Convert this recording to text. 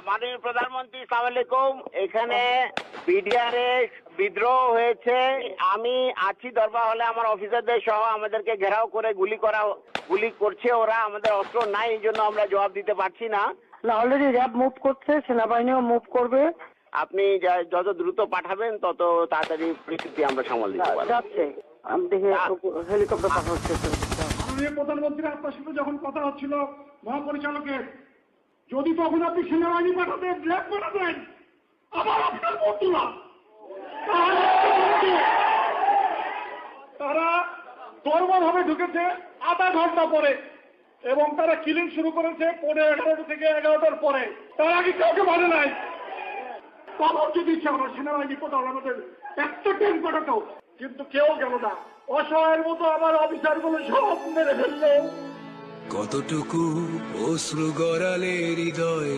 মাননীয় প্রধানমন্ত্রী, সালাম আলাইকুম। এখানে বিডিআরে বিদ্রোহ হয়েছে। আমি আছি দরবার হলে, আমার অফিসারদের সহ আমাদেরকে ঘেরাও করে গুলি করছে ওরা। আমাদের অস্ত্র নাই, এই জন্য আমরা জবাব দিতে পারছি না। অলরেডি র্যাব মুভ করছে, সেনাবাহিনীও মুভ করবে। আপনি যত দ্রুত পাঠাবেন তত তাড়াতাড়ি পরিস্থিতি আমরা সামাল দিতে পারবো। যাচ্ছে, আমি দেখে হেলিকপ্টার পাঠাচ্ছে। মাননীয় প্রধানমন্ত্রী, আপনার সাথে যখন কথা হচ্ছিল মহাপরিচালকের, যদি তখন আপনি সেনাবাহিনী পাঠাতেন, র্যাব পাঠাতেন, আবার আপনার বন্ধুরা তারা তরবারভাবে ঢুকেছে আধা ঘন্টা পরে, এবং তারা কিলিং শুরু করেছে 11:30 থেকে 11টার পরে। তার আগে কাউকে মানে নাই। তখন যদি ইচ্ছা আমার সেনাবাহিনী কোথাও আমাদের একটা ট্রেন পাঠাতো, কিন্তু কেউ গেল না। অসহায়ের মতো আমার অফিসারগুলো সব মেরে ফেললো। কতটুকু অশ্রু গড়ালে হৃদয়